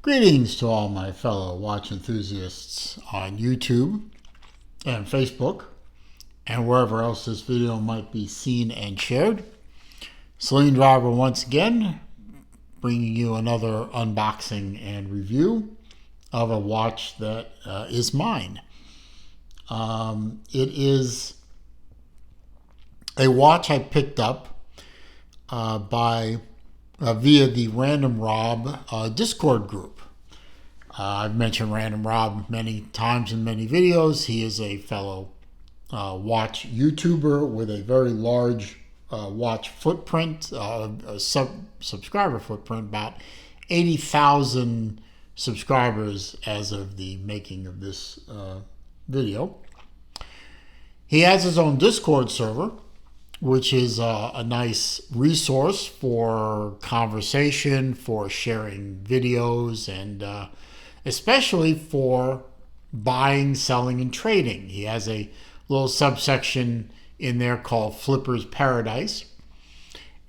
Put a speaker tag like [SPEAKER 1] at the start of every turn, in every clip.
[SPEAKER 1] Greetings to all my fellow watch enthusiasts on YouTube and Facebook and wherever else this video might be seen and shared. Celine Driver once again bringing you another unboxing and review of a watch that is mine. It is a watch I picked up via the Random Rob Discord group. I've mentioned Random Rob many times in many videos. He is a fellow watch YouTuber with a very large watch footprint, subscriber footprint, about 80,000 subscribers as of the making of this video. He has his own Discord server, which is a nice resource for conversation, for sharing videos, and especially for buying, selling, and trading. He has a little subsection in there called Flipper's Paradise,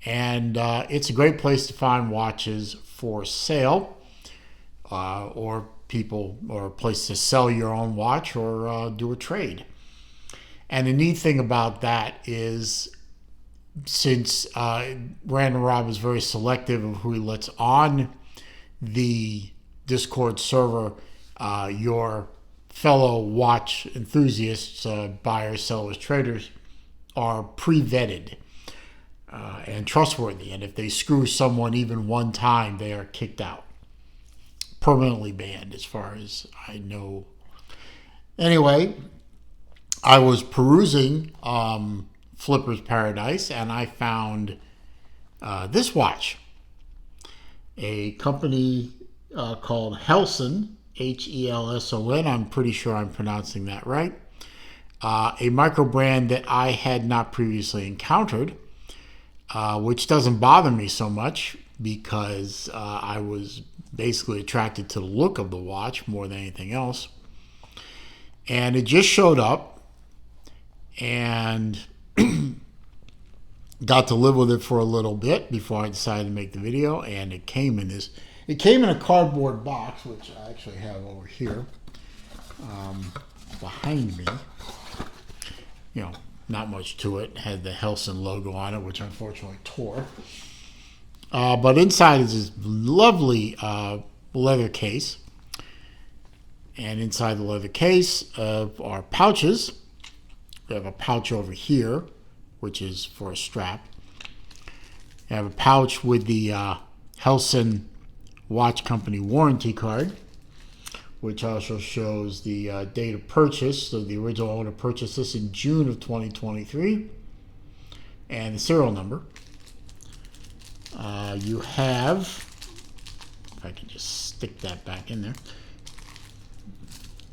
[SPEAKER 1] and it's a great place to find watches for sale, or a place to sell your own watch or do a trade. And the neat thing about that is, since Random Rob is very selective of who he lets on the Discord server, your fellow watch enthusiasts, buyers, sellers, traders, are pre-vetted and trustworthy. And if they screw someone even one time, they are kicked out. Permanently banned, as far as I know. Anyway, I was perusing Flipper's Paradise, and I found this watch. A company called Helson, Helson. I'm pretty sure I'm pronouncing that right. A micro brand that I had not previously encountered, which doesn't bother me so much because I was basically attracted to the look of the watch more than anything else. And it just showed up, and got to live with it for a little bit before I decided to make the video. And it came in a cardboard box, which I actually have over here behind me. You know, not much to it. It had the Helson logo on it, which unfortunately tore. But inside is this lovely leather case. And inside the leather case are pouches. We have a pouch over here, which is for a strap. We have a pouch with the Helson Watch Company warranty card, which also shows the date of purchase. So the original owner purchased this in June of 2023, and the serial number. You have, if I can just stick that back in there.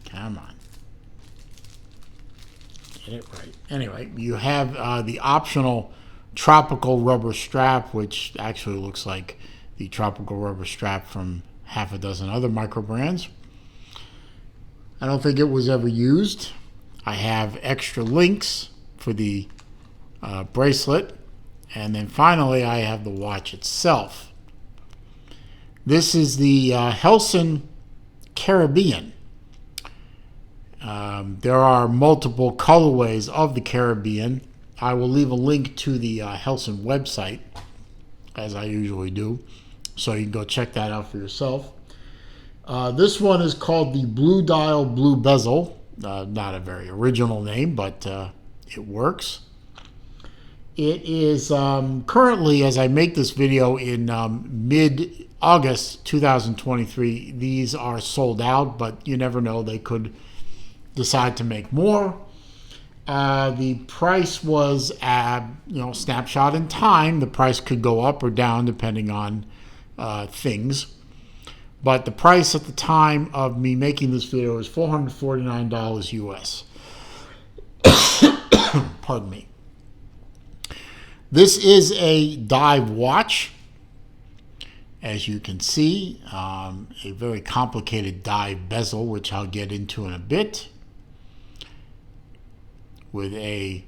[SPEAKER 1] Come on. Get it right. Anyway, you have the optional tropical rubber strap, which actually looks like the tropical rubber strap from half a dozen other micro brands. I don't think it was ever used. I have extra links for the bracelet. And then finally, I have the watch itself. This is the Helson Caribbean. There are multiple colorways of the Caribbean. I will leave a link to the Helson website, as I usually do, so you can go check that out for yourself. This one is called the Blue Dial Blue Bezel. Not a very original name, but it works. It is currently, as I make this video in mid-August 2023, these are sold out, but you never know. They could decide to make more. The price was snapshot in time. The price could go up or down depending on things. But the price at the time of me making this video is $449 US. Pardon me. This is a dive watch. As you can see, a very complicated dive bezel, which I'll get into in a bit, with a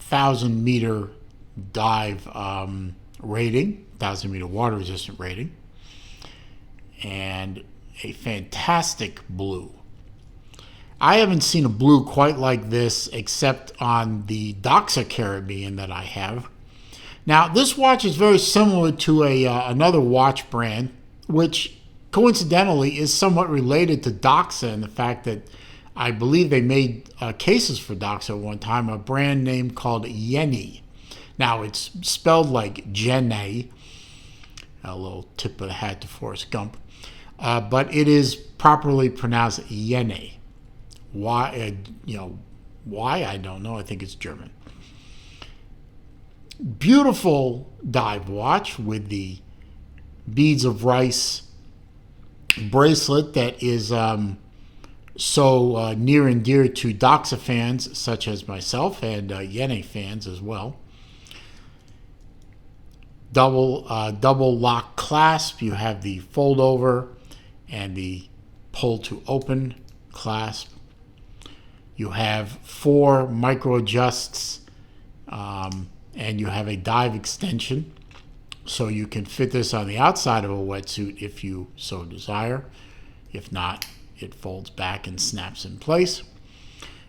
[SPEAKER 1] 1,000-meter dive rating, 1,000-meter water resistant rating, and a fantastic blue. I haven't seen a blue quite like this except on the Doxa Caribbean that I have. Now, this watch is very similar to another watch brand, which coincidentally is somewhat related to Doxa in the fact that I believe they made cases for Doxa at one time, a brand name called Yeni. Now, it's spelled like Jenny, a little tip of the hat to Forrest Gump, but it is properly pronounced Yeni. Why, why, I don't know. I think it's German. Beautiful dive watch with the beads of rice bracelet that is so near and dear to Doxa fans such as myself and Yene fans as well. Double lock clasp. You have the fold over and the pull to open clasp. You have 4 micro adjusts, and you have a dive extension, so you can fit this on the outside of a wetsuit if you so desire. If not, it folds back and snaps in place.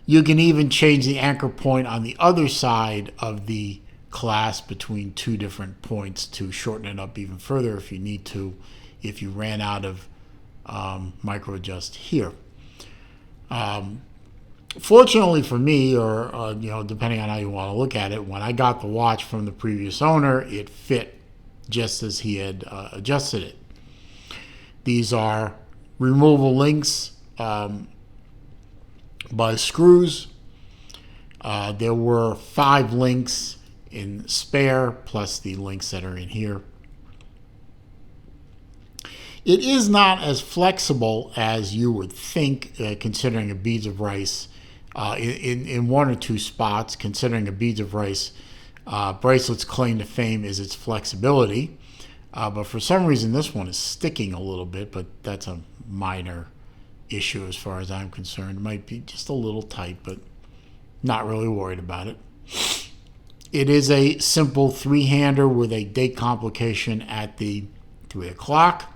[SPEAKER 1] You can even change the anchor point on the other side of the clasp between 2 different points to shorten it up even further if you need to, if you ran out of micro adjust here. Fortunately for me, or depending on how you want to look at it, when I got the watch from the previous owner, it fit just as he had adjusted it. These are removable links by screws. There were 5 links in spare, plus the links that are in here. It is not as flexible as you would think, considering a beads of rice. In 1 or 2 spots, considering a beads of rice bracelet's claim to fame is its flexibility. But for some reason, this one is sticking a little bit, but that's a minor issue as far as I'm concerned. It might be just a little tight, but not really worried about it. It is a simple 3-hander with a date complication at the 3 o'clock.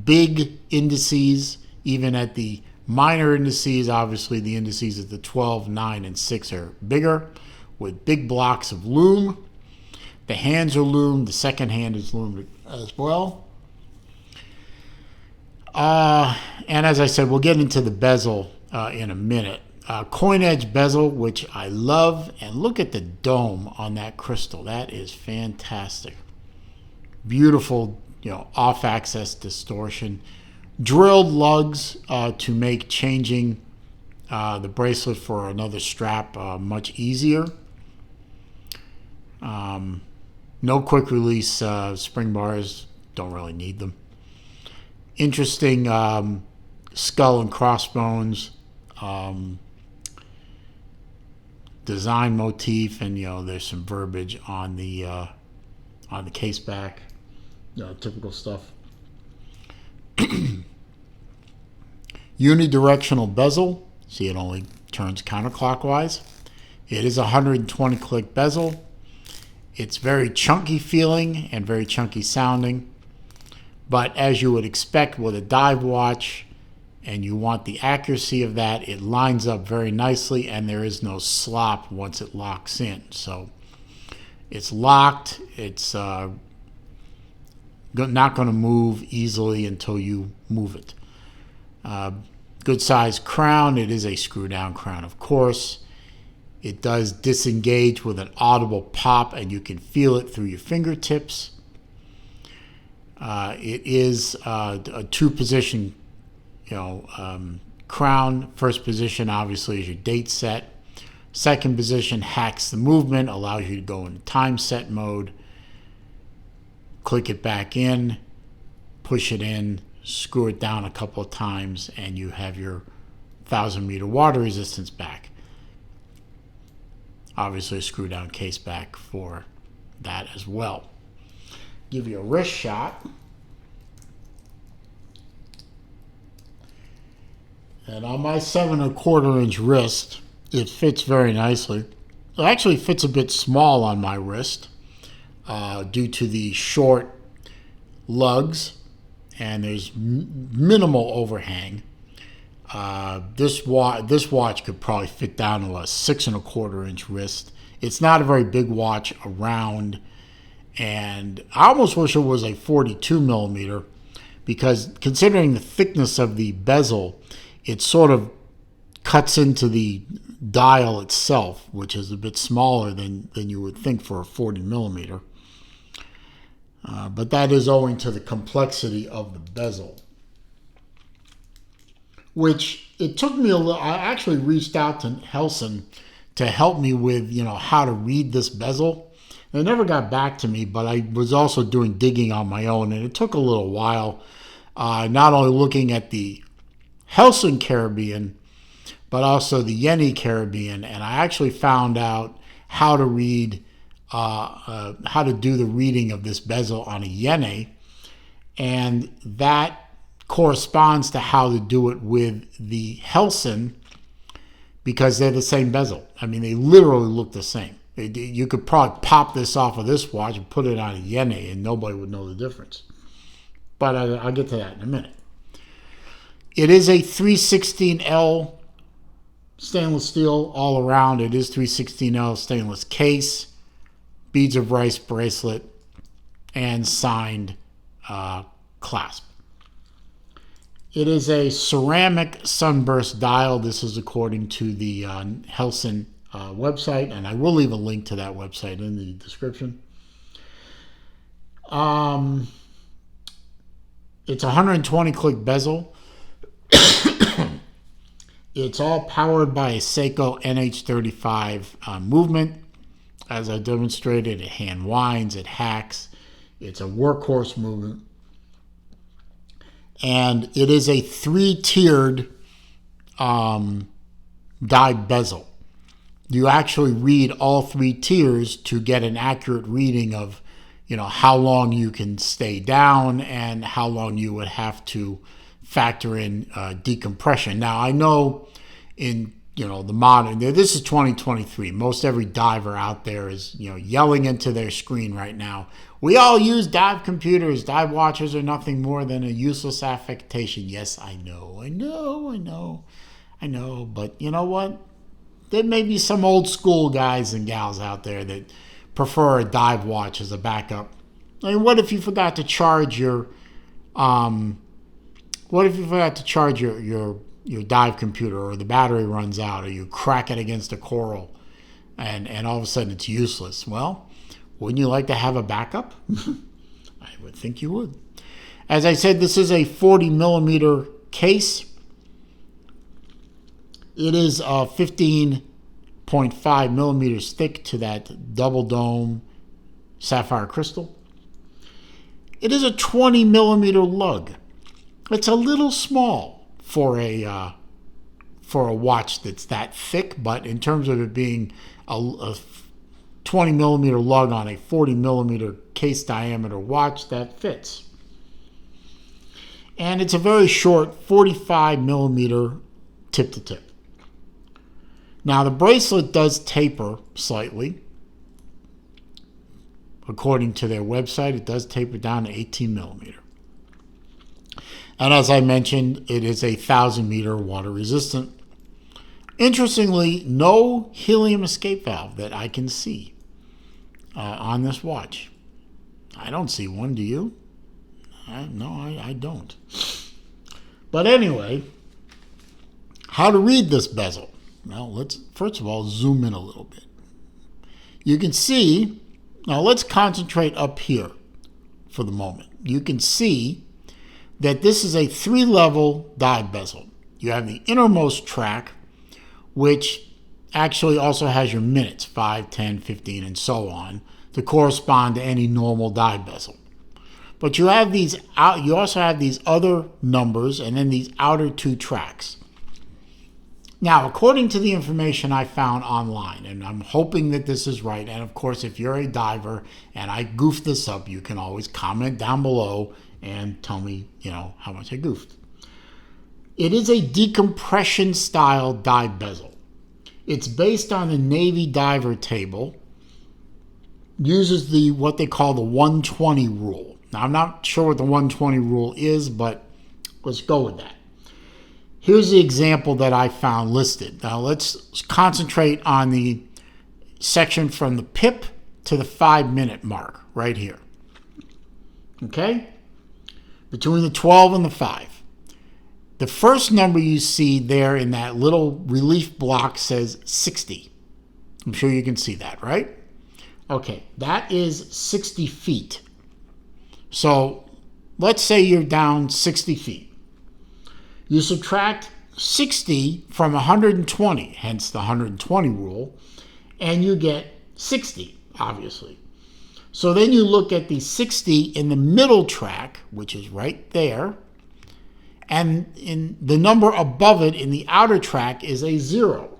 [SPEAKER 1] Big indices, even at the minor indices. Obviously, the indices at the 12, 9, and 6 are bigger, with big blocks of lume. The hands are loomed. The second hand is loomed as well. And as I said, we'll get into the bezel in a minute. Coin edge bezel, which I love. And look at the dome on that crystal. That is fantastic. Beautiful, off-axis distortion. Drilled lugs to make changing the bracelet for another strap much easier. No quick release spring bars, don't really need them. Interesting skull and crossbones design motif, and there's some verbiage on the case back, typical stuff. Unidirectional bezel. See, it only turns counterclockwise. It is a 120 click bezel. It's very chunky feeling and very chunky sounding, but as you would expect with a dive watch, and you want the accuracy of that, it lines up very nicely, and there is no slop once it locks in. So it's locked. It's not going to move easily until you move it. Good size crown. It is a screw down crown, of course. It does disengage with an audible pop, and you can feel it through your fingertips. It is a 2-position, crown. First position, obviously, is your date set. Second position hacks the movement, allows you to go into time set mode. Click it back in, push it in, screw it down a couple of times, and you have your 1,000-meter water resistance back. Obviously, a screw down case back for that as well. Give you a wrist shot. And on my 7 1/4 inch wrist, it fits very nicely. It actually fits a bit small on my wrist. due to the short lugs, and there's minimal overhang. This watch could probably fit down to a 6.25-inch wrist. It's not a very big watch around, and I almost wish it was a 42 millimeter, because considering the thickness of the bezel, it sort of cuts into the dial itself, which is a bit smaller than you would think for a 40 millimeter. But that is owing to the complexity of the bezel, which it took me a little. I actually reached out to Helson to help me with, how to read this bezel. They never got back to me, but I was also doing digging on my own, and it took a little while. Not only looking at the Helson Caribbean, but also the Yeni Caribbean, and I actually found out how to read, how to do the reading of this bezel on a Yeni, and that corresponds to how to do it with the Helson, because they're the same bezel. I mean, they literally look the same. You could probably pop this off of this watch and put it on a Yeni, and nobody would know the difference. But I'll get to that in a minute. It is a 316L stainless steel all around. It is 316L stainless case, beads of rice bracelet, and signed clasp. It is a ceramic sunburst dial. This is according to the Helson website, and I will leave a link to that website in the description. It's a 120 click bezel. It's all powered by a Seiko NH35 movement. As I demonstrated, it hand winds, it hacks. It's a workhorse movement. And it is a 3-tiered die bezel. You actually read all 3 tiers to get an accurate reading of, how long you can stay down and how long you would have to factor in decompression. Now, I know in the modern, this is 2023. Most every diver out there is yelling into their screen right now. We all use dive computers. Dive watches are nothing more than a useless affectation. Yes, I know. But you know what? There may be some old school guys and gals out there that prefer a dive watch as a backup. I mean, what if you forgot to charge your your dive computer, or the battery runs out, or you crack it against a coral and all of a sudden it's useless? Well, wouldn't you like to have a backup? I would think you would. As I said, this is a 40 millimeter case. It is 15.5 millimeters thick to that double dome sapphire crystal. It is a 20 millimeter lug. It's a little small for a watch that's that thick, but in terms of it being a 20 millimeter lug on a 40 millimeter case diameter watch, that fits. And it's a very short 45 millimeter tip to tip. Now, the bracelet does taper slightly. According to their website, it does taper down to 18 millimeter. And as I mentioned, it is 1,000 meter water resistant. Interestingly, no helium escape valve that I can see on this watch. I don't see one, do you? I don't. But anyway, how to read this bezel? Well, let's first of all zoom in a little bit. You can see, now let's concentrate up here for the moment. You can see that this is a 3-level die bezel. You have the innermost track, which actually also has your minutes, 5, 10, 15, and so on, to correspond to any normal die bezel. But you have these you also have these other numbers and then these outer 2 tracks. Now, according to the information I found online, and I'm hoping that this is right, and of course, if you're a diver and I goofed this up, you can always comment down below and tell me, how much I goofed. It is a decompression style die bezel. It's based on the Navy diver table, uses what they call the 120 rule. Now, I'm not sure what the 120 rule is, but let's go with that. Here's the example that I found listed. Now, let's concentrate on the section from the pip to the 5-minute mark right here. Okay? Between the 12 and the 5. The first number you see there in that little relief block says 60. I'm sure you can see that, right? Okay, that is 60 feet. So let's say you're down 60 feet. You subtract 60 from 120, hence the 120 rule, and you get 60, obviously. So then you look at the 60 in the middle track, which is right there, and in the number above it in the outer track is a 0.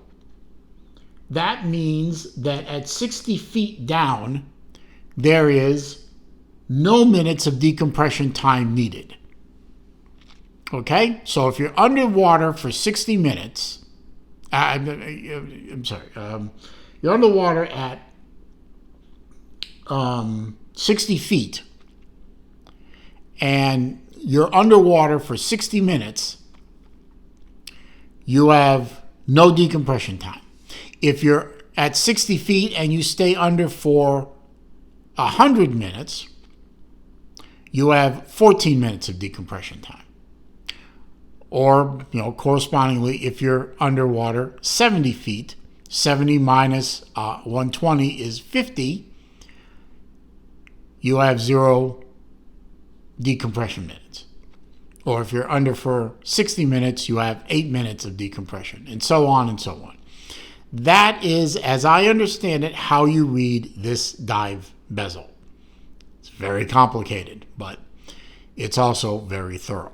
[SPEAKER 1] That means that at 60 feet down, there is no minutes of decompression time needed. Okay? So if you're underwater for 60 minutes, you're underwater at 60 feet, and you're underwater for 60 minutes, you have no decompression time. If you're at 60 feet and you stay under for 100 minutes, you have 14 minutes of decompression time. Or, correspondingly, if you're underwater 70 feet, 70 minus 120 is 50, you have 0 decompression minutes. Or if you're under for 60 minutes, you have 8 minutes of decompression, and so on and so on. That is, as I understand it, how you read this dive bezel. It's very complicated, but it's also very thorough.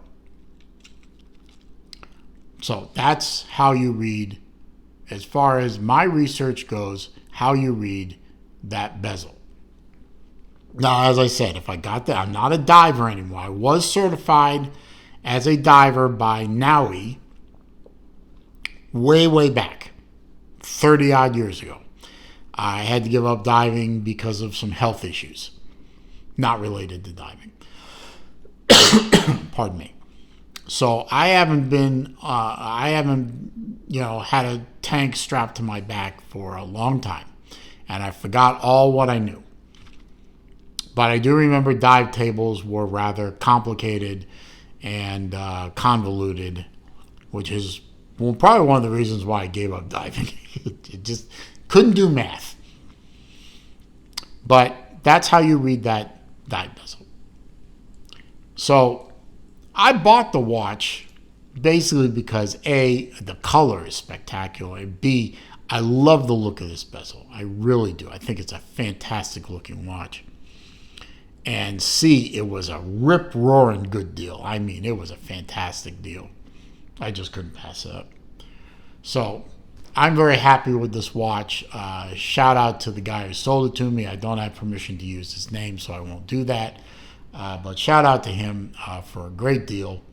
[SPEAKER 1] So that's how you read, as far as my research goes, how you read that bezel. Now, as I said, if I got that, I'm not a diver anymore. I was certified as a diver by NAUI way back, 30 odd years ago. I had to give up diving because of some health issues, not related to diving. Pardon me. So I haven't had a tank strapped to my back for a long time, and I forgot all what I knew. But I do remember dive tables were rather complicated and convoluted, which is probably one of the reasons why I gave up diving. It just couldn't do math. But that's how you read that dive bezel. So I bought the watch basically because A, the color is spectacular, and B, I love the look of this bezel. I really do. I think it's a fantastic looking watch. And C, it was a rip-roaring good deal. I mean, it was a fantastic deal. I just couldn't pass it up. So I'm very happy with this watch. Shout out to the guy who sold it to me. I don't have permission to use his name, so I won't do that. But shout out to him for a great deal.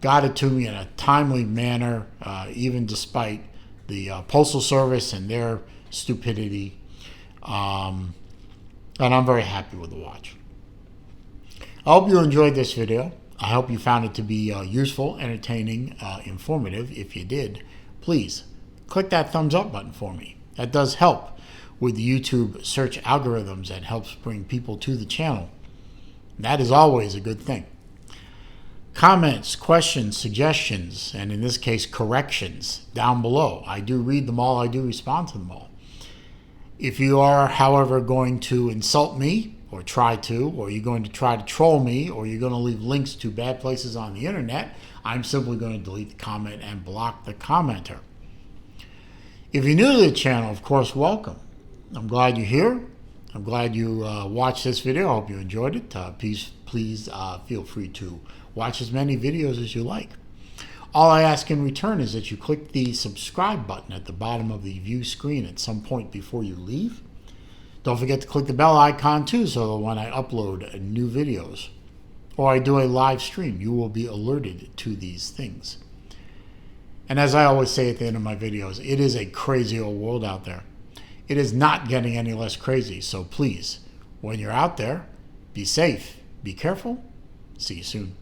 [SPEAKER 1] Got it to me in a timely manner, even despite the Postal Service and their stupidity. And I'm very happy with the watch. I hope you enjoyed this video. I hope you found it to be useful, entertaining, informative. If you did, please click that thumbs up button for me. That does help with the YouTube search algorithms and helps bring people to the channel. That is always a good thing. Comments, questions, suggestions, and in this case, corrections down below. I do read them all. I do respond to them all. If you are, however, going to insult me, or try to, or you're going to try to troll me, or you're going to leave links to bad places on the internet, I'm simply going to delete the comment and block the commenter. If you're new to the channel, of course, welcome. I'm glad you're here. I'm glad you watched this video. I hope you enjoyed it. Please feel free to watch as many videos as you like. All I ask in return is that you click the subscribe button at the bottom of the view screen at some point before you leave. Don't forget to click the bell icon too, so that when I upload new videos or I do a live stream, you will be alerted to these things. And as I always say at the end of my videos, it is a crazy old world out there. it is not getting any less crazy. So please, when you're out there, be safe, be careful. See you soon.